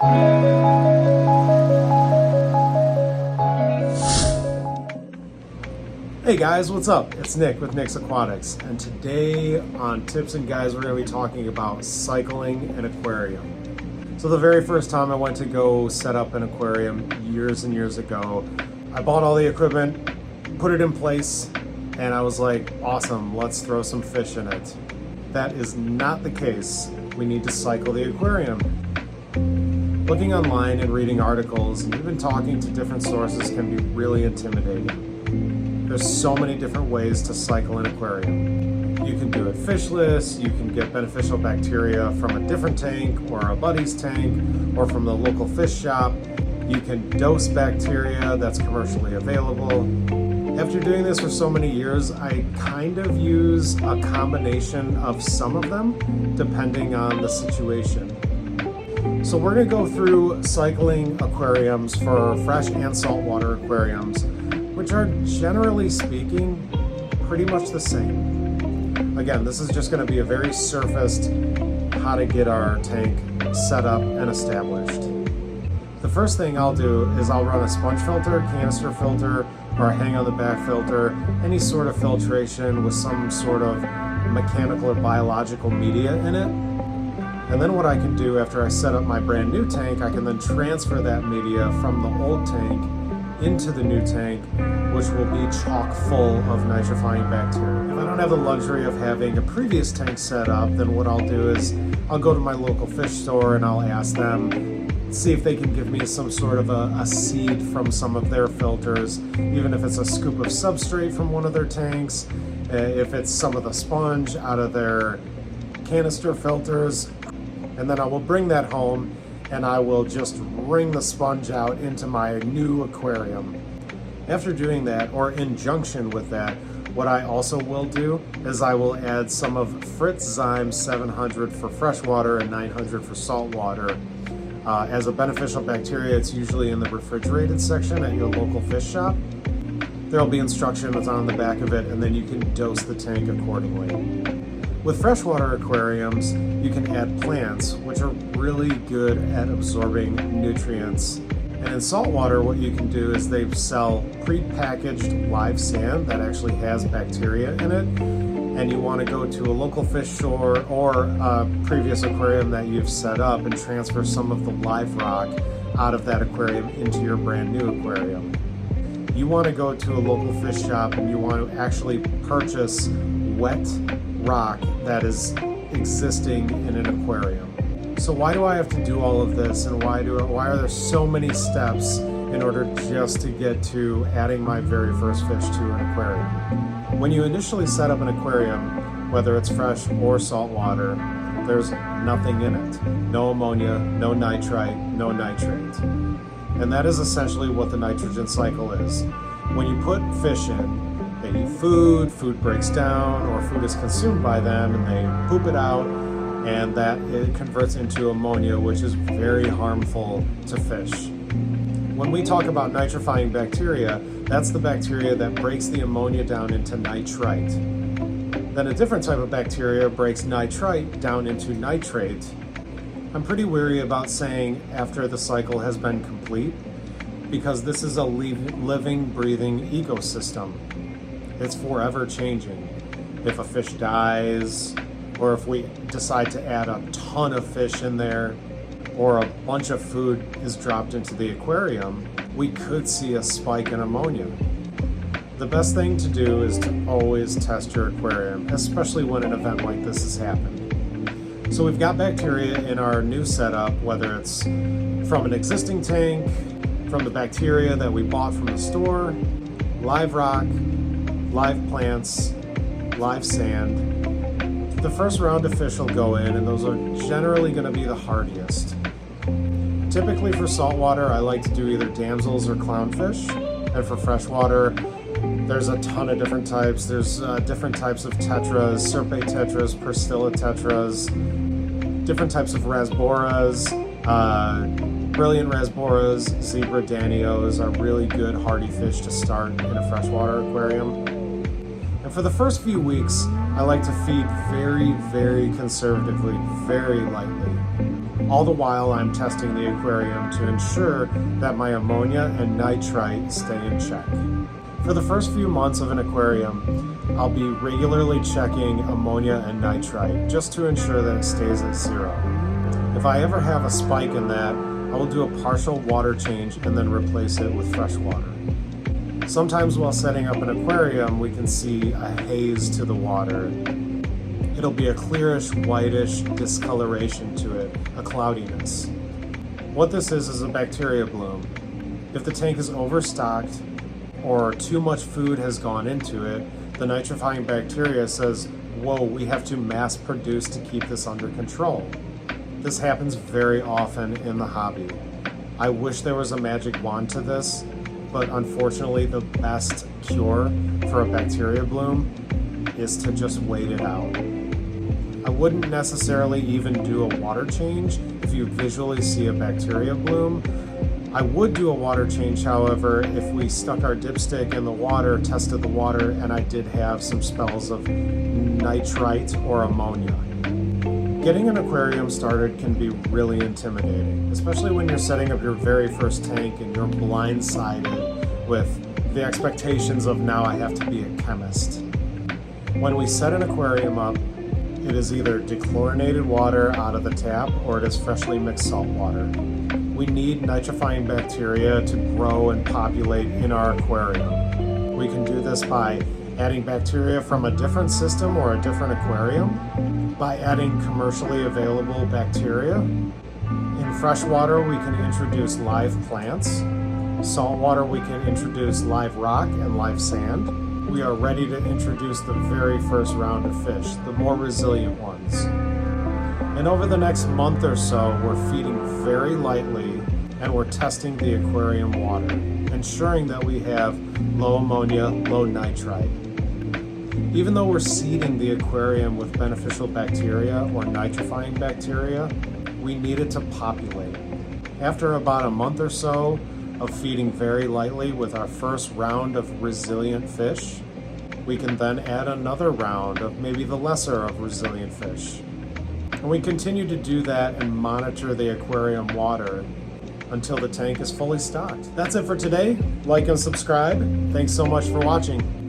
Hey guys, what's up? It's Nick with Nick's Aquatics, and today on Tips and Guides we're going to be talking about cycling an aquarium. So the very first time I went to go set up an aquarium years and years ago, I bought all the equipment, put it in place, and I was like, awesome, let's throw some fish in it. That is not the case. We need to cycle the aquarium. Looking online and reading articles and even talking to different sources can be really intimidating. There's so many different ways to cycle an aquarium. You can do it fishless, you can get beneficial bacteria from a different tank or a buddy's tank or from the local fish shop. You can dose bacteria that's commercially available. After doing this for so many years, I kind of use a combination of some of them depending on the situation. So we're going to go through cycling aquariums for fresh and saltwater aquariums, which are generally speaking pretty much the same. Again, this is just going to be a very surfaced how to get our tank set up and established. The first thing I'll do is I'll run a sponge filter, canister filter, or a hang on the back filter, any sort of filtration with some sort of mechanical or biological media in it. And then what I can do after I set up my brand new tank, I can then transfer that media from the old tank into the new tank, which will be chock full of nitrifying bacteria. If I don't have the luxury of having a previous tank set up, then what I'll do is I'll go to my local fish store and I'll ask them, see if they can give me some sort of a seed from some of their filters, even if it's a scoop of substrate from one of their tanks, if it's some of the sponge out of their canister filters, and then I will bring that home and I will just wring the sponge out into my new aquarium. After doing that, or in junction with that, what I also will do is I will add some of Fritz Zyme 700 for freshwater and 900 for saltwater. As a beneficial bacteria, it's usually in the refrigerated section at your local fish shop. There'll be instructions on the back of it, and then you can dose the tank accordingly. With freshwater aquariums, you can add plants, which are really good at absorbing nutrients. And in saltwater, what you can do is they sell pre-packaged live sand that actually has bacteria in it. And you want to go to a local fish store or a previous aquarium that you've set up and transfer some of the live rock out of that aquarium into your brand new aquarium. You want to go to a local fish shop and you want to actually purchase wet rock that is existing in an aquarium. So why do I have to do all of this, and why are there so many steps in order just to get to adding my very first fish to an aquarium? When you initially set up an aquarium, whether it's fresh or saltwater, there's nothing in it. No ammonia, no nitrite, no nitrate. And that is essentially what the nitrogen cycle is. When you put fish in, they eat food, food breaks down, or food is consumed by them, and they poop it out, and that it converts into ammonia, which is very harmful to fish. When we talk about nitrifying bacteria, that's the bacteria that breaks the ammonia down into nitrite. Then a different type of bacteria breaks nitrite down into nitrate. I'm pretty weary about saying after the cycle has been complete, because this is a living, breathing ecosystem. It's forever changing. If a fish dies, or if we decide to add a ton of fish in there, or a bunch of food is dropped into the aquarium, we could see a spike in ammonia. The best thing to do is to always test your aquarium, especially when an event like this has happened. So we've got bacteria in our new setup, whether it's from an existing tank, from the bacteria that we bought from the store, live rock, live plants, live sand. The first round of fish will go in, and those are generally going to be the hardiest. Typically for saltwater, I like to do either damsels or clownfish, and for freshwater, there's a ton of different types. There's different types of tetras, serpate tetras, persilla tetras, different types of rasboras, brilliant rasboras, zebra danios are really good hardy fish to start in a freshwater aquarium. And for the first few weeks, I like to feed very, very conservatively, very lightly. All the while I'm testing the aquarium to ensure that my ammonia and nitrite stay in check. For the first few months of an aquarium, I'll be regularly checking ammonia and nitrite just to ensure that it stays at 0. If I ever have a spike in that, I will do a partial water change and then replace it with fresh water. Sometimes while setting up an aquarium, we can see a haze to the water. It'll be a clearish, whitish discoloration to it, a cloudiness. What this is a bacteria bloom. If the tank is overstocked or too much food has gone into it, the nitrifying bacteria says, whoa, we have to mass produce to keep this under control. This happens very often in the hobby. I wish there was a magic wand to this, but unfortunately the best cure for a bacteria bloom is to just wait it out. I wouldn't necessarily even do a water change if you visually see a bacteria bloom. I would do a water change, however, if we stuck our dipstick in the water, tested the water, and I did have some spells of nitrite or ammonia. Getting an aquarium started can be really intimidating, especially when you're setting up your very first tank and you're blindsided with the expectations of now I have to be a chemist. When we set an aquarium up, it is either dechlorinated water out of the tap or it is freshly mixed salt water. We need nitrifying bacteria to grow and populate in our aquarium. We can do this by adding bacteria from a different system or a different aquarium, by adding commercially available bacteria. In freshwater, we can introduce live plants. Saltwater, we can introduce live rock and live sand. We are ready to introduce the very first round of fish, the more resilient ones. And over the next month or so, we're feeding very lightly and we're testing the aquarium water, ensuring that we have low ammonia, low nitrite. Even though we're seeding the aquarium with beneficial bacteria or nitrifying bacteria, we need it to populate. After about a month or so of feeding very lightly with our first round of resilient fish, we can then add another round of maybe the lesser of resilient fish. And we continue to do that and monitor the aquarium water until the tank is fully stocked. That's it for today. Like and subscribe. Thanks so much for watching.